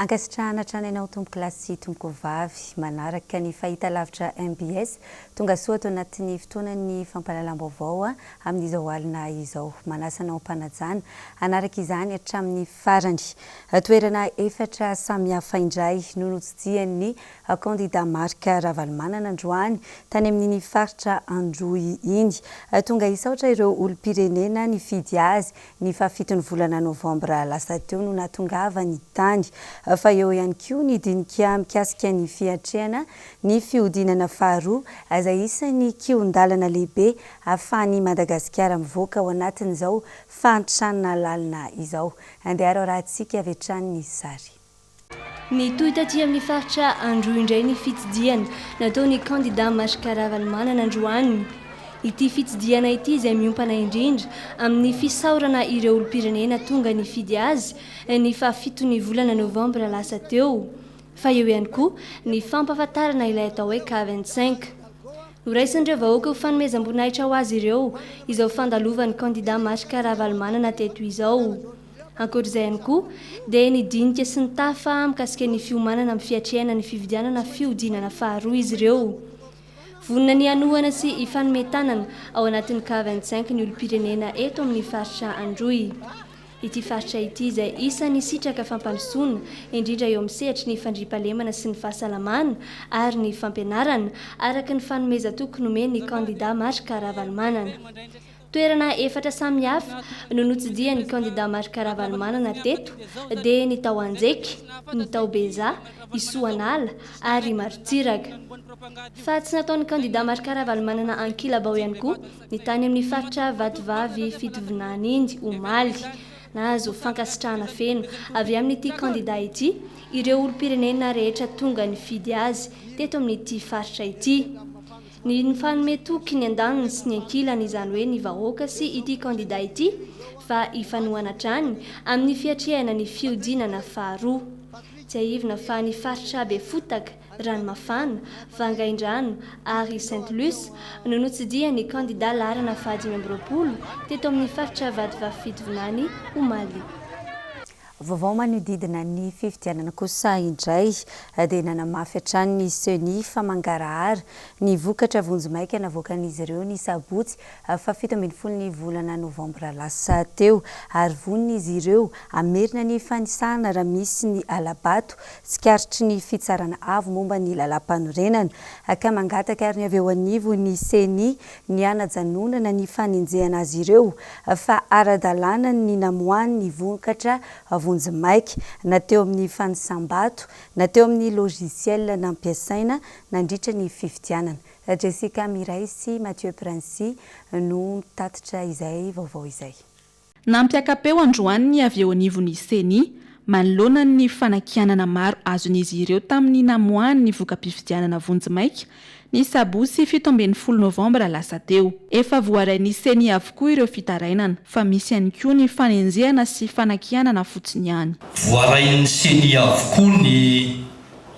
Ankasitrahana hatrany ianao tomboky lasy tomboko vavy manaraka ny fahita lavitra MBS tonga soa ato anatin'ny fotoanany fampahalalam-baovao amin'izao alina izao. Manasa anao mpanajana anaraka izany hatramin'ny farany. Toerana efatra samihafa indray no notsidihan'ny kandida Marika Ravalomanana androany tany amin'ny faritra Androy iny. Tonga isaotra ireo olom-pirenena nifidy azy ny fahafitony volana Novambra lasa teo no natongavany tany. Fa eo ihany koa nidinika mikasika ny fiatrehana ny fiodinana faharoa izay isan'ny kion-dalana lehibe ahafahan'ny Madagasikara mivoaka ao anatin'izao fandritranana lalina izao. Andeha rahantsika avy hatrany ny sary. Ny toy taty amin'ny faritra Androy indray ny fitsidihana nataony kandida Marika Ravalomanana androany. Ity fitsidihana ity izay miompana indrindra amin'ny fisaorana ireo olom-pirenena tonga nifidy azy ny fahafitony volana Novambra lasa teo. Fa eo ihany koa ny fampahafantarana ilay atao hoe K25. Noraisin'ireo vahoaka ho fanomezam-boninahitra ho azy ireo izao fandalovan'ny kandida Marika Ravalomanana teto izao. Ankoatr'izay ihany koa dia nidinika sy ny tafa mikasika ny fiomanana amin'ny fiatrehana ny fividianana fiodinana faharoa izy ireo. Vonina ny anohana sy ifanometanana ao anatin'ny K25 ny olom-pirenena eto amin'ny faritra Androy. Ity faritra ity izay isan'ny sitraka fampandrosoana indrindra eo amin'ny sehatry ny fandriampahalemana sy ny fahasalamana ary ny fampianarana araka ny fanomeza tokony omeny ny kandida Marika Ravalomanana. Toerana efatra samihafa no notsidihan'ny kandida Marika Ravalomanana teto dia ny tao Anjeky, ny tao Beza, i Soanala ary Marotsiraka. Fa tsy nataon'ny kandida Marika Ravalomanana ankilabao ihany koa ny tany amin'ny faritra Vatovavy Fitovinany iny omaly nahazo fankasitrahana feno avy amin'ity kandida ity ireo olom-pirenena rehetra tonga nifidy azy teto amin'ity faritra ity. Ny fanome toky ny andaniny sy ny ankilany izany hoe ny vahoaka sy ity kandida ity fa ifanohana hatrany amin'ny fiatrehana ny fiodinana faharoa. Tsy ahivina fa ny faritra Befotaka, Ranomafana, Vangaindrano ary Saint-Luce no notsidihan'ny kandida Larana Fahadimy-amby-roapolo teto amin'ny faritra Vatovavy Fitovinany omaly. Vaovao manodidina ny fifidianana kosa indray dia nanamafy hatrany ny CENI fa mangarahara ny vokatra vonjimaika navoakan'izy ireo ny sabotsy fa 17 ny volana Novambra lasa teo ary vonina izy ireo amerina ny fanisahana raha misy ny alabato sy karitry ny fitsarana avo momba ny lalam-panorenana ka mangataka ary ny avy eo anivo ny CENI ny hanajanonana ny faninjehana azy ireo fa ara-dalàna ny namoahany ny vokatra vonjimaika na teo amin'ny fanisambato na teo amin'ny logiciel nampiasaina nandritra ny fifidianana. Jessica Miray sy Mathieu Princy no mitatitra izay vaovao izay. Nampiakapeo androany avy eo anivon'ny CENI manoloana ny fanakianana maro azon'izy ireo tamin'ny namoahany ny voka-pifidianana vonjimaika ny sabotsy 17 Novambra lasa teo. Efa voarain'ny CENI avokoa ireo fitarainana fa misy ihany koa ny fanenjehana sy fanakianana fotsiny ihany. Voarain'ny CENI avokoa ny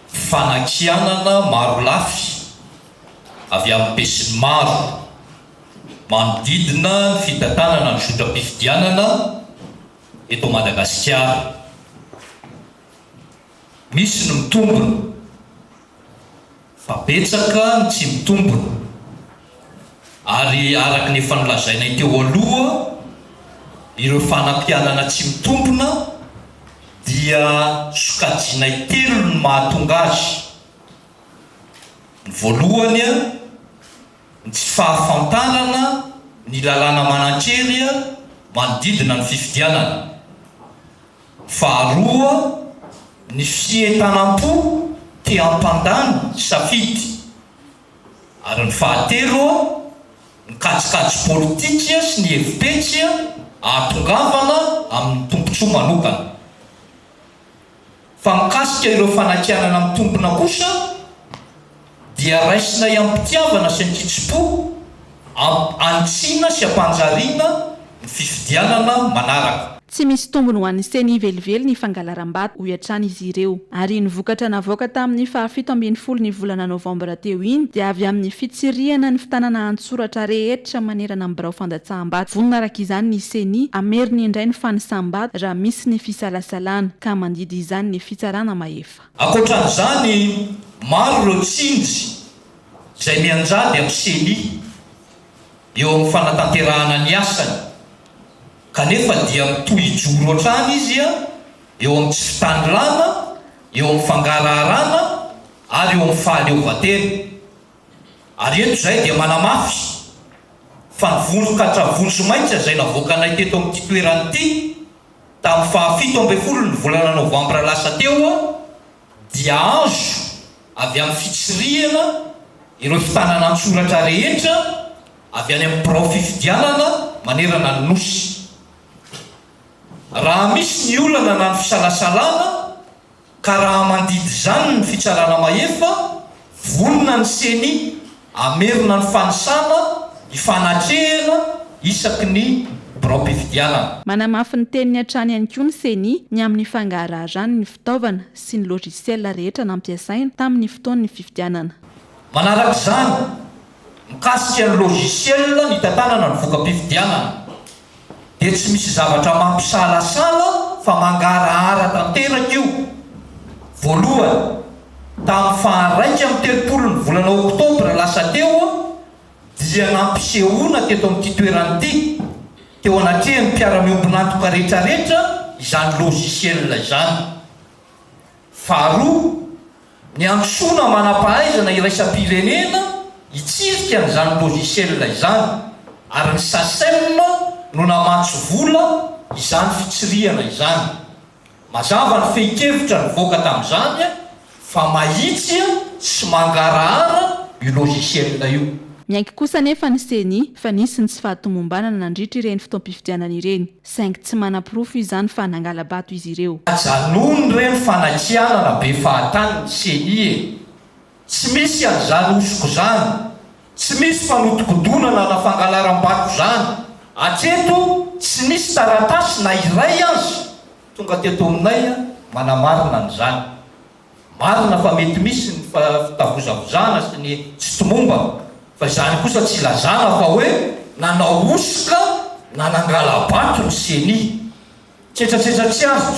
fanakianana maro lafy avy amin'ny pesiny maro manodidina ny fitantanana ny sotra-pifidianana eto Madagasikara. Misy ny mitombona fa betsaka ny tsy mitombona ary araka ny efa nolazaina teo aloha ireo fanampianana tsy mitombona dia sokajiana telo ny mahatonga azy. Ny voalohany ny tsy fahafantarana ny lalàna manankery manodidina ny fifidianana. Faharoa ny fientanam-po te ampandany safidy ary ny fahatelo ny kajikajy politika sy ny hevitetsy ahatongavana amin'ny tombotsoa manokana. Fa mikasika ireo fanakianana mitombona kosa dia raisina iampitiavana sy ankitsipo antsiana sy ampanjariana ny fifidianana manaraka. tsy misy tombony ho an'ny seny velively ny fangalaram-bato ho iatrany izy ireo ary nyvokatra navoaka tamin'ny 17 ny volana novambra teo iny dia avy amin'ny fitsiriana ny fitanana antsoratra rehetra manerana amin'ny birao fandatsaham-bato vonona araka izany ny seny ameriny indray ny fanisam-bato raha misy ny fisalasalana ka mandidy izany ny fitsarana mahefa. Ankoatran'izany maro ireo tsinjy izay mianjady amin'ny seny eo amin'ny fanatanterahana ny asany kanefa dia mitohy joro ohatrany izy eo amin'ny tsy fitandrilana, eo amin'ny fangararana ary eo amin'ny fahaleovatena. Ary eto izay dia manamafy fa nivondrokatra vonjy maitsa izay navoakanay teto amin'ity toerana ity tamin'ny 17 ny volana novambra lasa teo dia azo avy amin'ny fitsirihana ireo fitanana antsoratra rehetra avy any amin'ny birao fifidianana manerana ny nosy. Raha misy ny olana na ny fisalasalana ka raha mandidy izany ny fitsarana mahefa vonona ny seny amerina ny fanisana ifanatrehana isaky ny birao mpifidianana. Manamafy ny teniny hatrany ihany koa ny seny ny amin'ny fangarahany ny fitaovana sy ny logiciel rehetra nampiasaina tamin'ny fotoan'ny fifidianana. Manaraka izany mikasika ny logiciel ny tantanana ny voka-pifidianana dia tsy misy zavatra mampisalasala fa mangarahara tanteraka io. Voalohany tamin'ny 1 ny volana oktobra lasa teo dia nampisehoana teto amin'ity toerana ity teo anatrehan'ny mpiara-miombonantoka rehetrarehetra izany logiciel izany. Faharoa ny ansoana manam-pahaizana iraisam-pirenena hitsirika n'izany logiciel izany ary ny SACEM no namantso vola izany fitsirihana izany. Mazava ny fehi-kevitra nivoaka tamin'izany fa mahitsy sy mangarahara io logiciel io. Miaiky kosa nefa ny seny fa nisy ny tsy fahatomombanana nandritra ireny fotoam-pifidianana ireny saingy tsy manam-pirofo izany fa nangala-bato izy ireo. Janony ireny fanakianana be fahatany ny seny tsy misy an'izany osoko zany, tsy misy fanodikodonana na fangalaram-bato zany. Hatreto tsy nisy taratasy na iray azy tonga teto aminay manamarina an'izany. Marina fa mety misy ny fitavozavozana sy ny tsy tomomba fa izany kosa tsy lazana fa hoe nanao osika na nangala-bato ny seny. Tsetratsetra tsy azo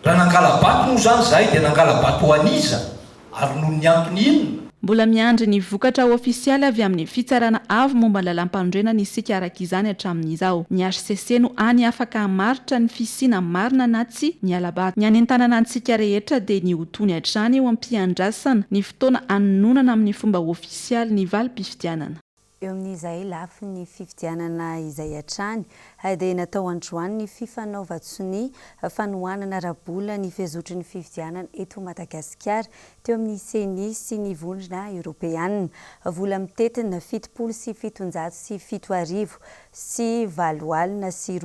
raha nangala-bato moa zany zahay dia nangala-bato ho aniza ary noho ny antony inona. Mbola miandry ny vokatra ofisialy avy amin'ny fitsarana avo momba ny lalam-pandroenana isika araka izany hatramin'izao. Ny HCC no any afaka hamaritra ny fisiana marina na tsy ny alabato. Ny any an-tanana antsika rehetra dia ny hotony hatrany eo am-piandrasana ny fotoana anononana amin'ny fomba ofisialy ny valim-pifidianana. Eo amin'izay lafy ny fifidianana izay hatrany dia natao androany ny fifanaovan-tsony fanohanana rabola ny fihazotry ny fifidianana eto Madagasikara teo amin'ny seny sy ny vondrona Europeanina. Vola mitetina 7,707 sy 7 sy 4 sy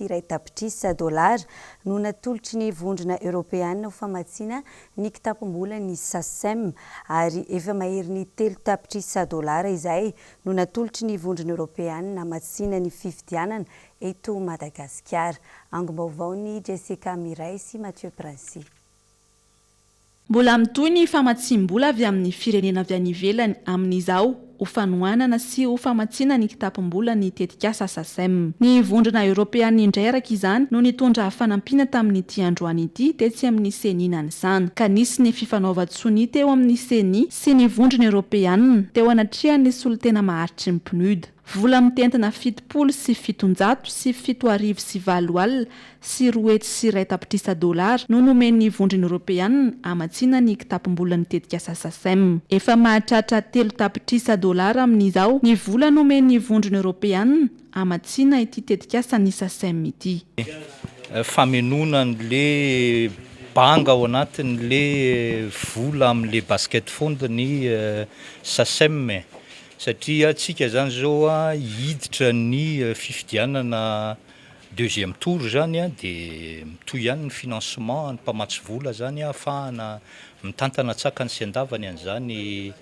2 tapitrisa dolara no natolotry ny vondrona Europeanina ho famatsiana ny kitapom-bola ny SACEM ary efa mahery ny 3 tapitrisa dolara izay no natolotry ny vondrona Europeanina hamatsiana ny fifidianana eto Madagasikara. Angom-baovao ny Jessica Miray sy Mathieu Princy. Mbola mitohy ny famatsim-bola avy amin'ny firenena avy any ivelany amin'izao ho fanohanana sy ho famatsiana ny kitapom-bola ny tetikasa SACEM. Ny vondrona Europeanina indray araka izany no nitondra fanampiana tamin'ity androany ity tetsy amin'ny seninany izany. Ka nisy ny fifanaovan-tsony teo amin'ny seny sy ny vondrona Europeanina teo anatrehan'ny solotena maharitry ny PNUD. Vola mitentina 7 sy 700 sy 7 sy 4 alina sy 2 sy 2 tapitrisa dolara no nomen'ny vondrona Europeanina hamatsiana ny kitapom-bola ny tetikasa SACEM. Efa mahatratra 3 tapitrisa dolara amin'izao ny vola nomen'ny vondrona Europeanina hamatsiana ity tetikasa ny SACEM ity. Famenona an'le banga ao anatin'le vola amin'le basket fond ny SACEM. Satria tsika zany zao hiditra ny fifidianana deuxième tour zany dia mitohy ihany ny financement ny mpamatsy vola zany ahafahana mitantana tsaka ny sy andavany an'izany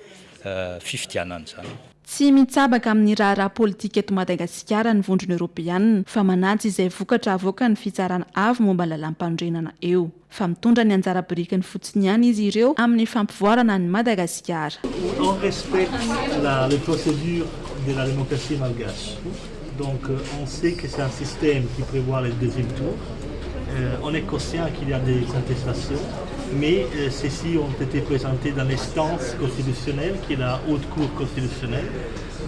fifidianana zany. tsy mitsabaka amin'ny raharaha politika eto Madagasikara ny vondrona Europeanina fa manatsy izay vokatra avoaka ny fitsarana avy momba lalam-pandrenana eo. Fa mitondra ny anjara birikiny fotsiny ihany izy ireo amin'ny fampivoarana ny Madagasikara. On respecte les procédures de la démocratie malgache. Donc on sait que c'est un système qui prévoit le deuxième tour. On est conscient qu'il y a des contestations, mais celles-ci ont été présentées dans l'instance constitutionnelle qui est la haute cour constitutionnelle.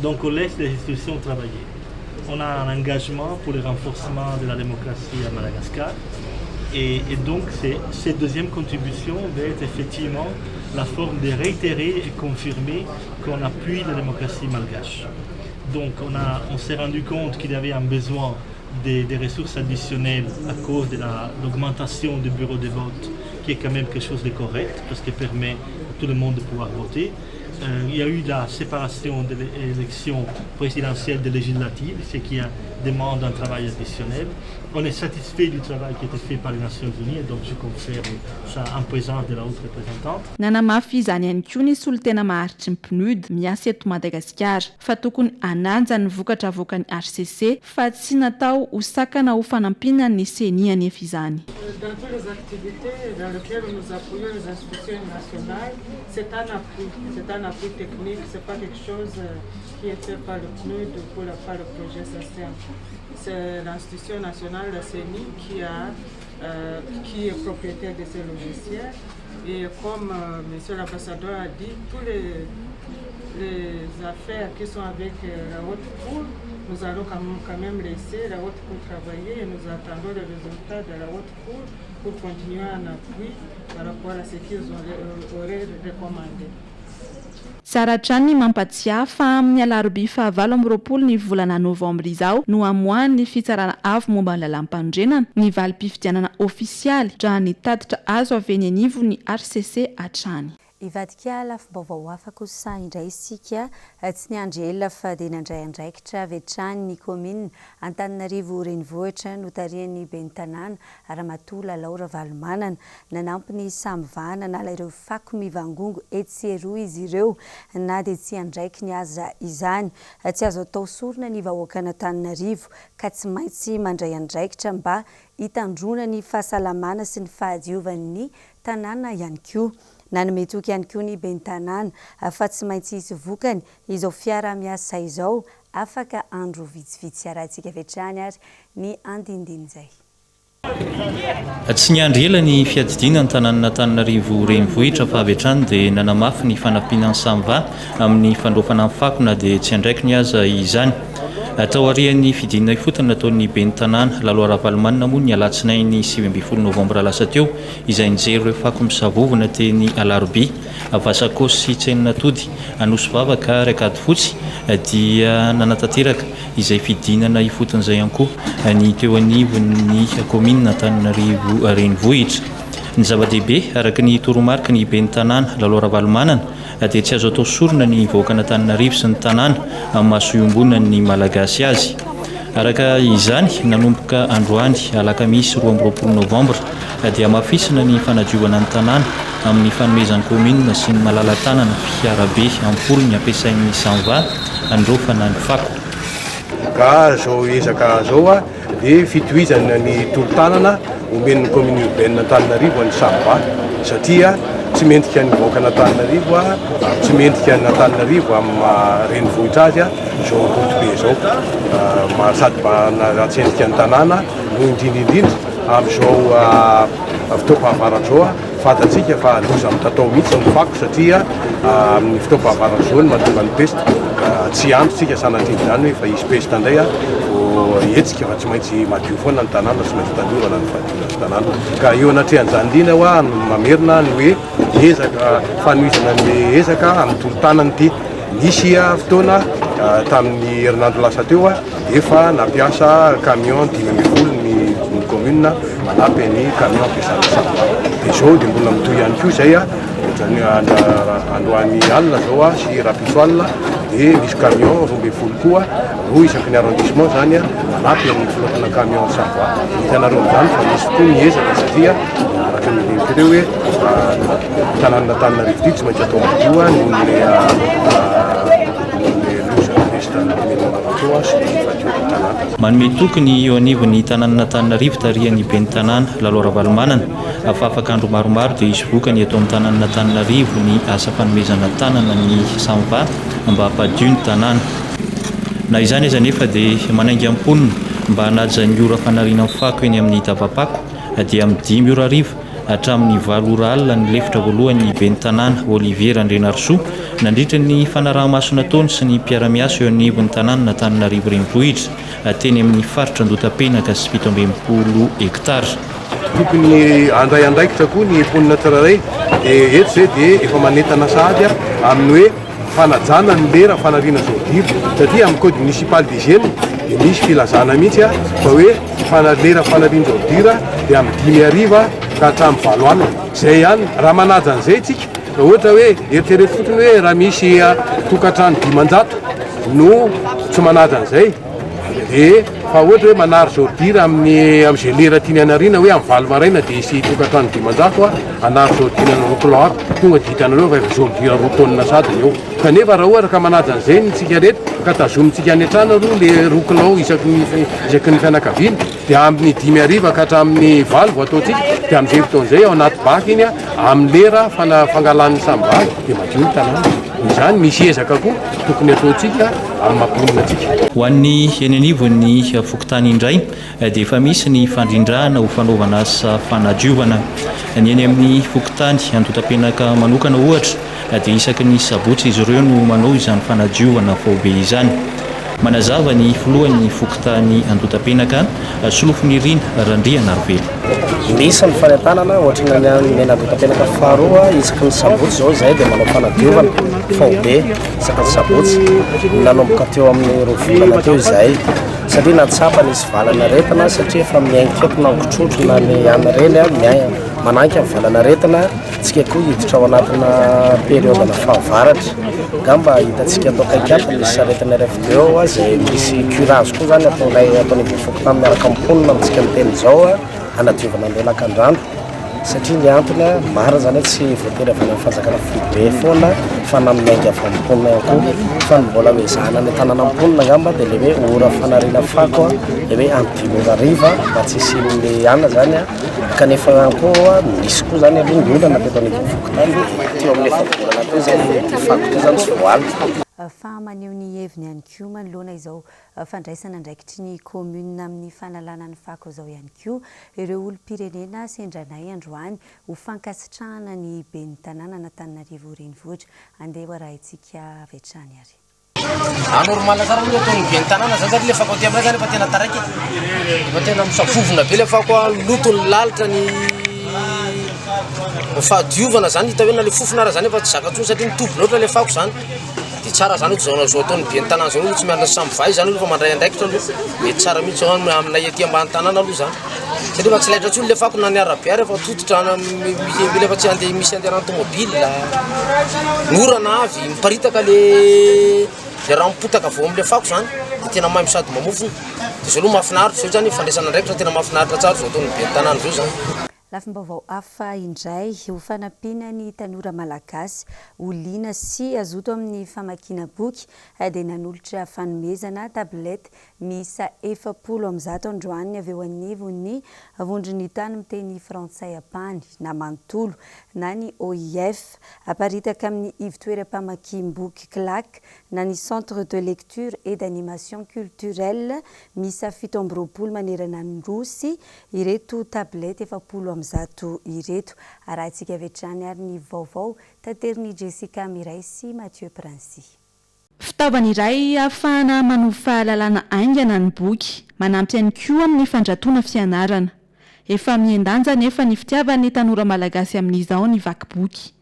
Donc on laisse les institutions travailler. On a un engagement pour le renforcement de la démocratie à Madagascar. Et donc cette deuxième contribution va être effectivement la forme de réitérer et confirmer qu'on appuie la démocratie malgache. Donc on s'est rendu compte qu'il y avait un besoin des ressources additionnelles à cause de l'augmentation du bureau de vote, qui est quand même quelque chose de correct, parce qu'il permet à tout le monde de pouvoir voter. Il y a eu la séparation de l'élection présidentielle et législative, ce qui demande un travail additionnel. On est satisfait du travail qui a été fait par les Nations Unies, et donc je confirme ça en présence de la haute représentante. Nanamafy izany ihany koa ny olo tena maharitry ny PNUD miasa eto Madagasikara fa tokony hananja ny vokatra avoaka ny HCC fa tsy natao ho sakana ho fanampina ny CENI anefa izany. Dans toutes les activités dans lesquelles nous appuyons les institutions nationales, c'est un appui technique, c'est pas quelque chose qui est fait par le PNUD ou par le projet SACEM. C'est l'institution nationale, la CENI, qui est propriétaire de ces logiciels. Et comme monsieur l'ambassadeur a dit, tous les affaires qui sont avec la haute cour, nous allons quand même laisser la haute cour travailler et nous attendons les résultats de la haute cour pour continuer un appui par rapport à ce qu'ils auraient recommandé. Saratrany mampatsiahy fa amin'ny alarobia 7 ny volana novambra izao no amoahany fitsarana avy momba ny lalam-pandrenana ny valim-pifidianana ofisialy raha ny tatitra azo avy eny anivo ny RCC hatrany. Ivadika lafim-baovao hafa kosa indray isika tsy niandry ela fa dia nandray andraikitra avy hatrany ny komina Antananarivo renivohitra notarian'ny ben'ny tanàna Ramatoa Laura Valomanana nanampy ny samivana nala ireo fako mivangongo etsy eroa izy ireo na dia tsy andraiky ny aza izany tsy azo atao sorona ny vahoakana Antananarivo ka tsy maintsy mandray andraikitra mba hitandrona ny fahasalamana sy ny fahadiovan'ny tanàna ihany koa. Nanometoky ihany koa ny ben'ny tanàna fa tsy maintsy hisy vokany izao fiara miasa izao afaka andro vitsivitsy arahantsika avy hatrany ary ny andindiny izay. Tsy niandry ela ny fiadidiana ny tanàna Antananarivo renivohitra fa avy hatrany dia nanamafy ny fanampiana ny samva amin'ny fandraofana ny fako na dia tsy andraiky ny aza izany. Tao arian'ny fidinana ifotana nataon'ny ben'ny tanàna Laura Valomanana moa ny alatsinainy 7 novambra lasa teo izay nijery ireo fako misavovona teny alarobia vasakosy sy tseninatody anosy vavaka rakady fotsy dia nanatanteraka izay fidinana ifotan'izay ihany koa ny teo anivon'ny komina Antananarivo renivohitra. Ny zava-dehibe araka ny toromarika ny ben'ny tanàna Laura Valomanana dia tsy azo atao sorona ny vahoakana Antananarivo sy ny tanàna amin'ny mahasoiombonana ny malagasy azy. Araka izany nanomboka androany alakamisy 12 novambra dia mafisina ny fanadiovana ny tanàna amin'ny fanomezan'ny komina sy ny malala-tanana fiarabe ampolo ny ampiasain'ny samva androfana ny fako. Ka zao ezaka zao dia fitohizana ny tolo-tanana omen'ny komina urbaine Antananarivo ny samva satria tsy mendrika ny vahoakana Antananarivo tsy mendrika ny Antananarivo amin'ny renivohitra azy zao rotobe zao sady natsendrika ny tanàna no indrindrindrindra amin'izao fotoam-pahavaratra fatatsika fa loza mitatao mihitsy ny fako satria amin'ny fotoam-pahavaratra zao ny mahatonga ny peste tsy androtsika sanatiny izany hoe fa hisy peste indray etsika fa tsy maintsy madio foana ny tanàna sy maintsy tadiovana ny fadiovana ny tanàna ka eo anatrehan'izany indrindra hoa mamerina ny hoe ezaka fanohizana ny ezaka amin'ny tolo-tanany ty nisy fotoana tamin'ny herinandro lasa teo efa nampiasa camion 5 ny komina manampy ny camion ampiasana samva dia zao dia mbola mitohy ihany koa izay ohatrany androany alina zao sy rapisoalina dia misy camion 12 koa roa isaky ny arrondissement zany manampy amin'ny filotana camion samva hitanareo amin'izany fa misy koa miezaka satria araka ny lehitreo hoe tanàna Antananarivo ty tsy maintsy atao madio nohon'le teo sy tanàna. Manome tokony eo anivon'ny tanànan'Antananarivo tarihan'ny ben'ny tanàna Lalora Valomanana afafaka andro maromaro dia izy vokany eto amin'ny tanànan'Antananarivo ny asa fanomezana tanana ny samva mba hampadio ny tanàna. Na izany aza nefa dia manainga amponina mba hanaja ny ora fanariana fako eny amin'ny davapako dia amin'ny 5 ora hariva hatramin'ny 4 ora alina ny lefitra voalohany ben'ny tanàna Olivier Andrenarsoa nandritra ny fanaraha-maso nataony sy ny mpiara-miasa eo anivon'ny tanàna n'Antananarivo renivohitra teny amin'ny faritra Andotapenaka sy 17 hektara. Tokony andray andraikitra koa ny mponina tsirairay dia eto izay dia efa manentana sady amin'ny hoe fanajana ny lera fanariana zao diro satria amin'ny code municipal d'hygiène dia misy filazana mihitsy fa hoe lera fanariana zao dira dia amin'ny 5 hariva ka hatramin'ny 7 alina. Izay ihany raha manaja an'izay tsika ohatra hoe eritrereto fotony hoe raha misy tokantrano 500 no tsy manaja an'izay dia fa ohatra hoe manary zordira amin'izay lera tiany anariana hoe amin'ny 7 maraina dia isy tokantrano 500 anary zordira ny rokilar tonga dia hitanareo fa efa zordira 2 tonnes sady eo. Kanefa raha ohatra ka manaja an'izay ny tsika rehetra ka tazomintsika any an-trano aloha le rokilao isaky ny fianakaviana dia amin'ny 5 hariva ka hatramin'ny 7 vao ataontsika dia amin'izay fotoan'izay ao anaty baky iny amin'ny lera fangalan'ny sambaly dia madio ny tanàna. Izany misy ezaka koa tokony ataontsika amin'ny mamponina antsika. Ho an'ny eny anivon'ny fokontany indray dia efa misy ny fandrindrana ho fanaovana asa fanadiovana. Ny eny amin'ny fokontany Andotapenaka manokana ohatra dia isaky ny sabotsy izy ireo no manao izany fanadiovana faobe izany. Manazava ny filohan'ny fokontany Andotapenaka Solofony Rina Randriana Arvelo. Misy ny fanentanana ohatrany ny Andotapenaka faharoa isaky ny sabotsy zao izay dia manao fanadiovana faobe isaky ny sabotsy nanomboka teo amin'ny rovolana teo izay satria natsapa nisy valana retina satria efa miainkepo na nkotrotro na ny any reny mananky amin'ny valana retina tsika koa hiditra ao anatina periodana fahavaratra gamba hitantsika atao kaikapa misy saretina refdeo zay misy curage koa zany ataony fokontany miaraka amponina amintsika miteny zao anadiovana lelakan-drano satria ny antony mara zany tsy voatery avy amin'ny fanjakana foibe foana fa na miainga avy amponina ihany koa fa ny mbola hoe zana ny tanàna amponina ngamba dia le hoe ora fanariana fako le hoe amin'ny 5 ora hariva mba tsy isin'le ana zany kanefa ihany koa misy koa zany aloha ny olana teto amin'ny fokontany teo amin'ny efa-bolana teo zany ty fako teo zany tsy voalina. Fa maneho ny heviny ihany koa manoloana izao fandraisana andraikitry ny commune amin'ny fanalana ny fako izao ihany koa ireo olom-pirenena sendranay androany ho fankasitrahana ny ben'ny tanàna Antananarivo renivohitra andeha arahintsika avy hatrany ary. Normal tsara aloha ataony ben'ny tanàna zany satria le fako aty aminay zany efa tena taraiky efa tena misavovona be le fako lotony lalitra ny fahadiovana zany hita hoe na le fofona ara zany efa tsy zaka tsony satria mitovy loatra le fako zany. Tsara zany zao ataony ben'ny tanàna zao tsy miarina samby zany aloha fa mandray andraikitra aloha mety tsara mihitsy zao aminay aty ambany tanàna aloha zany satria efa tsy laitra tsony le fako na ny arabe ary efa tototra mila efa tsy andeha misy andeha rano tomobile norana avy miparitaka le raha mipotaka vao amin'le fako zany dia tena mahay sady mamofona dia zao aloha mahafinaritra zao zany fandraisana andraikitra tena mahafinaritra tsara zao ataony ben'ny tanàna zao zany. Lafim-baovao hafa indray ho fanampiana ny tanora malagasy ho liana sy azoto amin'ny famakiana boky dia nanolotra fanomezana tablety miisa 700 androany avy eo anivon'ny vondrony tany miteny frantsay apany na manontolo na ny OIF aparitaka amin'ny ivitoeram-pamakiam-boky CLAC na ny centre de lecture et d'animation culturelle miisa 7 manerana ny rosy ireto tablety 700 ireto arahintsika avy hatrany ary ny vaovao tanteriny Jessica Miray sy Mathieu Princy. Fitaovana iray ahafahana manovo fahalalana aingana ny boky manampy ihany koa amin'ny fandratoana fianarana. Efa miendanja nefa ny fitiavan'ny tanora malagasy amin'izao ny vaky boky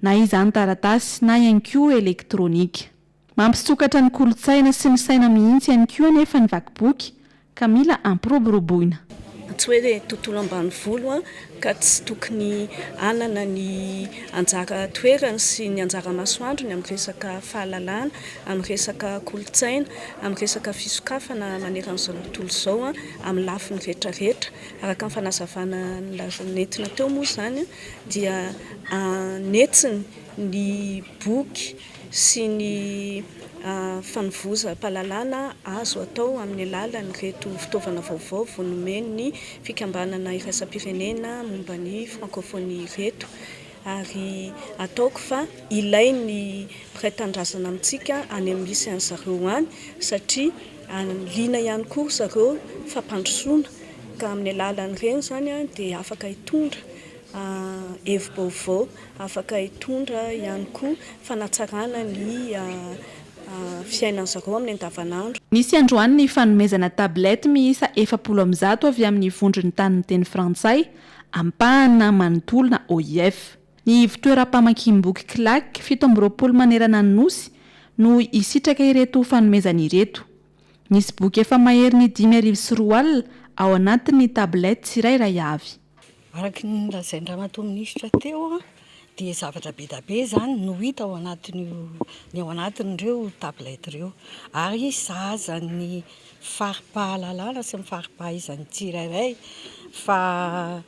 na izany taratasy na ihany koa elektronika. Mampisokatra ny kolontsaina sy ny saina mihitsy ihany koa nefa ny vaky boky ka mila ampiroboroboina. Tsy hoe tontolo ambanivolo ka tsy tokony anana ny anjara toerany sy ny anjara masoandro ny amin'ny resaka fahalalana, amin'ny resaka kolontsaina, amin'ny resaka fisokafana maneran'izao tontolo izao amin'ny lafiny rehetrarehetra. Araka ny fanazavana nentina teo moa zany dia netsiny ny boky sy ny fanovozam-pahalalana azo atao amin'ny alalan'ny reto fitaovana vaovao vonomeny ny fikambanana iraisam-pirenena momba ny francophonie reto. Ary ataoko fa ilay ny mpiray-tandrazana amintsika any amin'ny lycéen zareo any satria liana ihany koa zareo fampandrosoana ka amin'ny alalan'ireny zany dia afaka hitondra hevi-baovao, afaka hitondra ihany koa fanatsarana ny fiainan'zareo amin'ny andavanandro. Nisy androany ny fanomezana tablety miisa 700 avy amin'ny vondrony tany miteny frantsay ampahana manontolo na OIF. Ny ivitoeram-pamakiam-boky CLAC 17 manerana ny nosy no isitraka ireto fanomezana ireto. Nisy boky efa maherin'ny 5,400 ao anatin'ny tablety tsirairay avy. Araky ny lazain-dramato ministra teo dia zavatra be da be zany no hita ao anatin'ireo tablety ireo, ary sahaza ny fari-pahalalana sy ny fari-pahaizan'ny tsirairay fa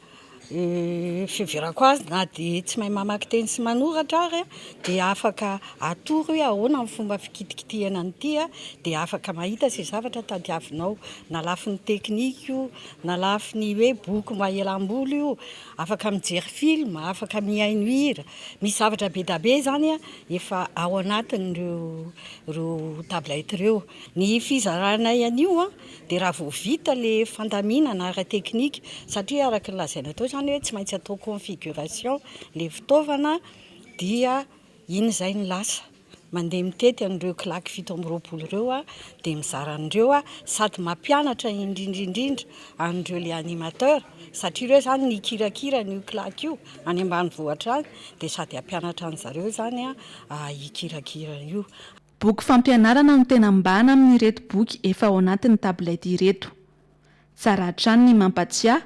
fiheverako azy na dia tsy mahay mamaky teny sy manoratra ary dia afaka atoro hoe ahoana amin'ny fomba fikitikitihana an'ity dia afaka mahita izay zavatra tadiavinao, na lafin'ny teknika io, na lafin'ny hoe boky mba elam-boly io, afaka mijery film, afaka mihaino hira, misy zavatra be da be zany efa ao anatin'ireo tablety ireo. Ny fizaranay an'io dia raha vao vita le fandaminana ara teknika, satria araka ny lazaina tao zany hoe tsy maintsy atao configuration le fitaovana dia iny zay ny lasa mandeha mitety an'ireo CLAC 17 ireo dia mizara an'ireo sady mampianatra indrindra an'ireo le animateur, satria ireo zany ny kirakira ny CLAC io any ambanivohitra any dia sady hampianatra an'zareo zany ikirakira io. Boky fampianarana no tena mbana amin'ireto boky efa ao anatin'ny tablety ireto. Tsara hatrany ny mampatsiahy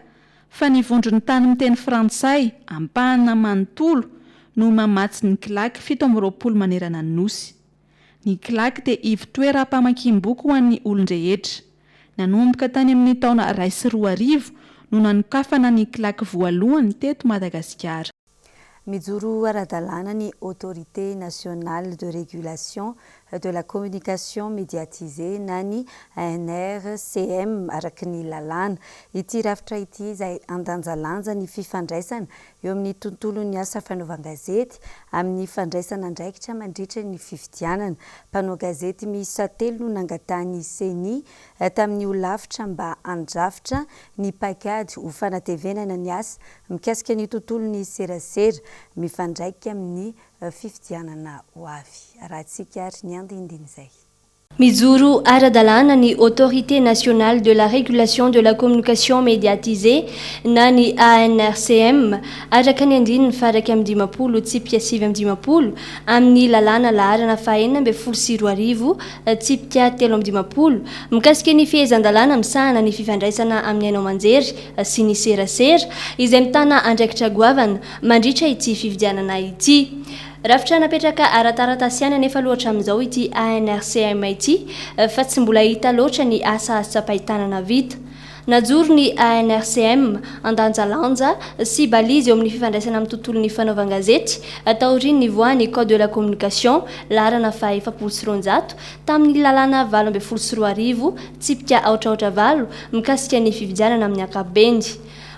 fa ny vondrony tany miteny frantsay ampahana manontolo no mamatsy ny CLAC 17 manerana ny nosy. Ny CLAC dia ivitoeram-pamakiam-boky ho an'ny olon-drehetra. Nanomboka tany amin'ny taona 2004 no nanokafana ny CLAC voalohany teto Madagasikara. Mijoro ara-dalàna ny Autorité nationale de régulation de la communication médiatisée na ny ANRCM araky ny lalàna. Ity rafitra ity izay andanjalanja ny fifandraisana eo amin'ny tontolon'ny asa fanaovan-gazety amin'ny fandraisana andraikitra mandritra ny fifidianana. Mpanao gazety miisa 3 no nangatany CENI tamin'ny olavitra mba andrafitra ny pakady ho fanatevenana ny asa mikasika ny tontolon'ny serasera mifandraika amin'ny fifidianana ho avy. Rahantsika ary ny andindiny izay. Mijoro ara-dalàna ny Autorité nationale de la régulation de la communication médiatisée na ny ANRCM araka ny andininy faraka amin'ny 10 tsipika 7 amin'ny lalàna laharana fahenina amby 12 tsipika 13 mikasika ny fihezan-dalàna misahana ny fifandraisana amin'ny haino aman-jery sy ny serasera izay mitana andraikitra goavana mandritra ity fifidianana ity. Rafitra napetraka ara-taratasy nefa loatra amin'izao ity ANRCM ity fa tsy mbola hita loatra ny asa tsapahitanana vita. Najoro ny ANRCM andanjalanja sy balizy eo amin'ny fifandraisana amin'ny tontolon'ny fanaovan-gazety taorian'ny voany Code de la communication laharana fa 700 tamin'ny lalàna 7 tsipika 4 mikasika ny fifidianana amin'ny akabendy.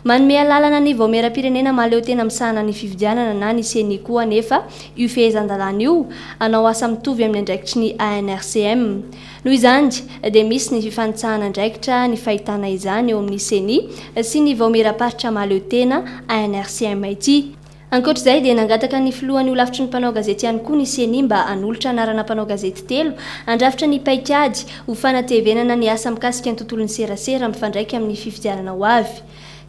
Manome alalana ny vaomera-pirenena maleo tena misahana ny fifidianana na ny CENI koa nefa io fehezan-dalàna io anao asa mitovy amin'ny andraikitry ny ANRCM. Noho izany dia misy ny fifanitsahana andraikitra ny fahitana izany eo amin'ny CENI sy ny vaomera-paritra maleo tena ANRCM ity. Ankoatr'izay dia nangataka ny filohan'ny olavitry ny mpanao gazety ihany koa ny CENI mba hanolotra anarana mpanao gazety 3 andrafitra ny paikady ho fanatevenana ny asa mikasika ny tontolon'ny serasera mifandraika amin'ny fifidianana ho avy.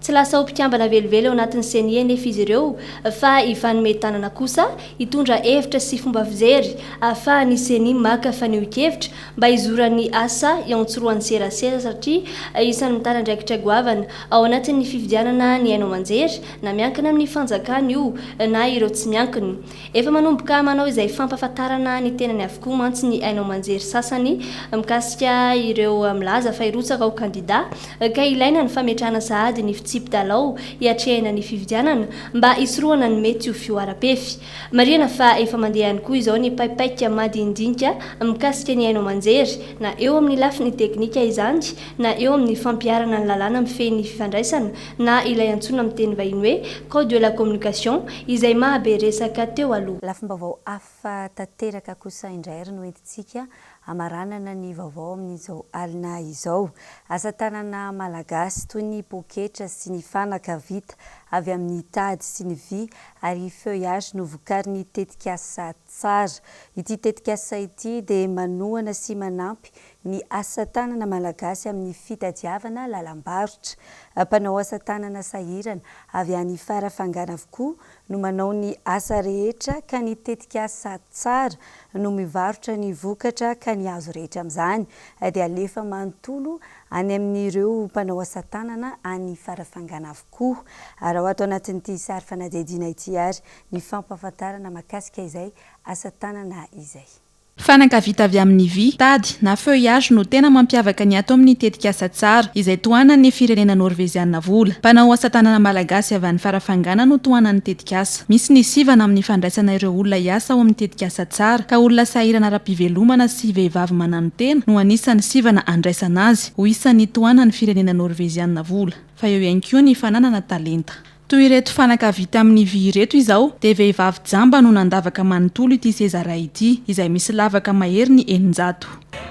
Tsy lasa ho mpikambana velively ao anatin'ny CENI nefa izy ireo fa ifanome tanana kosa hitondra hevitra sy fomba fijery ahafahan'ny CENI maka fanehoan-kevitra mba hizoran'ny asa iaontsoroan'ny serasera satria isan'ny mitana andraikitra goavana ao anatin'ny fifidianana ny haino aman-jery na miankina amin'ny fanjakana io na ireo tsy miankina. Efa manomboka manao izay fampahafantarana ny tenany avokoa mantsy ny haino aman-jery sasany mikasika ireo milaza fa hirotsaka ho kandida ka ilaina ny fametrahana sahady ny siptalao hiatrehana ny fividianana mba hisoroana ny mety ho fioara-pefy. Marihana fa efa mandeha ihany koa izao ny paipaika madinidinika mikasika ny haino aman-jery na eo amin'ny lafiny teknika izany na eo amin'ny fampiarana ny lalàna mifehy ny fifandraisana na ilay antsoina amin'ny teny vahiny hoe code de la communication izay mahabe resaka teo aloha. Lafim-baovao hafa tanteraka kosa indray no entintsika amaranana ny vaovao amin'izao alina izao. Asa tanana malagasy toy ny poketra sy ny fanaka vita avy amin'ny tady sy ny vy ary feuillage no vokariny tetikasa tsara. Ity tetikasa ity dia manohana sy manampy ny asa tanana malagasy amin'ny fitadiavana lalam-barotra. Mpanao asa tanana sahirana avy any farafangana avokoa no manao ny asa rehetra ka ny tetikasa tsara no mivarotra ny vokatra ka ny azo rehetra amin'izany dia alefa manontolo any amin'ireo mpanao asa tanana any farafangana avokoa. Raha ato anatin'ity sary fanadihadiana ity ary ny fampahafantarana mahakasika izay asa tanana izay. Fanaka vita avy amin'ny vy, tady na feuillage no tena mampiavaka ny ato amin'ny tetikasa tsara izay tohanan'ny firenena norveziana vola. Mpanao asa tanana malagasy avy any farafangana no tohanan'ny tetikasa. Misy ny sivana amin'ny fandraisana ireo olona hiasa ao amin'ny tetikasa tsara ka olona sahirana ara-pivelomana sy vehivavy manano tena no anisan'ny sivana andraisana azy ho isan'ny tohanan'ny firenena norveziana vola. Fa eo ihany koa ny fananana talenta. Toy ireto fanaka vita amin'ny vy ireto izao dia vehivavy jamba no nandavaka manontolo ity sezara ity izay misy lavaka mahery ny 900.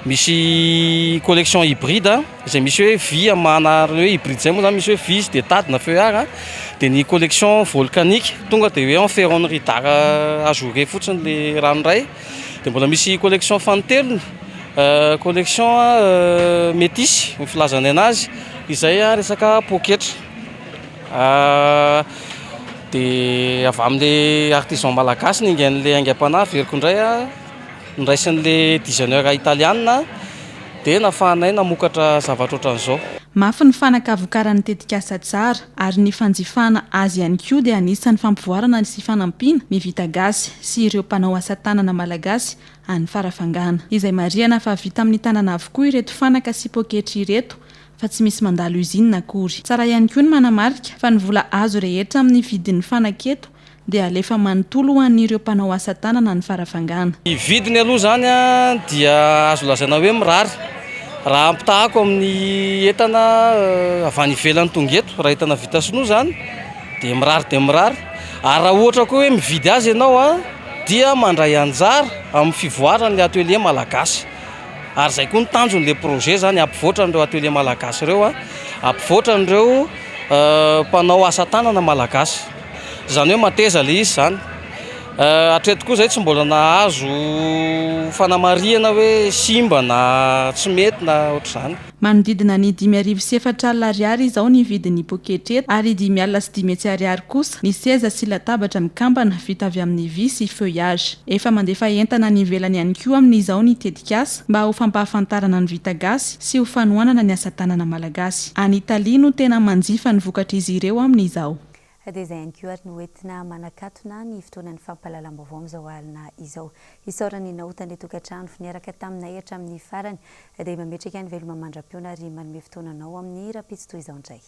Misy collection hybride izay misy hoe vy manarina hoe hybride zay moa zany misy hoe vy dia tady na feuillage dia ny collection volcanique tonga dia hoe en ferronnerie dara ajouré fotsiny le ranoray dia mbola misy collection fantelony collection métis ny filazana anazy izay resaka poketra. Dia avy amin'ilay artisan malagasy ningan'ilay aingam-panahy veriko indray niraisin'ilay designer italiana dia nafahanay namokatra zavatra ohatran'izao. Mafy ny fanaka vokaran'ny tetikasa tsara ary ny fanjifana azy ihany koa dia anisan'ny fampivoarana sy fanampiana ny vita gasy sy ireo mpanao asa tanana malagasy any farafangana izay marihana fa vita amin'ny tanana avokoa ireto fanaka sy poketra ireto fa tsy misy mandalo usine akory. Tsara ihany koa ny manamarika fa ny vola azo rehetra amin'ny vidin'ny fanaketo dia alefa manontolo ho an'ireo mpanao asa tanana ny farafangana. Ny vidiny aloha zany dia azo lazaina hoe mirary raha ampitahako amin'ny entana avy any ivelany tonga eto raha entana vita sinoa zany dia mirary ary raha ohatra koa hoe mividy azy ianao dia mandray anjara amin'ny fivoaran'ilay atelier malagasy. Ary zay koa ny tanjon'ilay projet zany ampivoatra an'ireo atelier malagasy ireo ampivoatra an'ireo mpanao asa tanana malagasy. Zany hoe mateza le izy zany. Hatreto koa zay tsy mbola nahazo fanamarihana hoe simba na tsy mety na ohatr'izany. Manodidina ny 5,4 alina ariary izao ny vidin'ny poketra ary 5 alina sy 500 ariary kosa ny seza sy latabatra mikambana vita avy amin'ny vy sy feuillage. Efa mandefa entana ny ivelany ihany koa amin'izao ny tetikasa mba ho fampahafantarana ny vita gasy sy ho fanohanana ny asa tanana malagasy. Any Italia no tena manjifa ny vokatra izy ireo amin'izao. Dia izay ihany koa ary no entina manakatona ny fotoanan'ny fampahalalam-baovao amin'izao alina izao. Isaorany nahotan'ilay tokantrano niaraka taminay hatramin'ny farany dia mametraka ny veloma mandram-piona ary manome fotoananao amin'ny rapitso toy izao indray.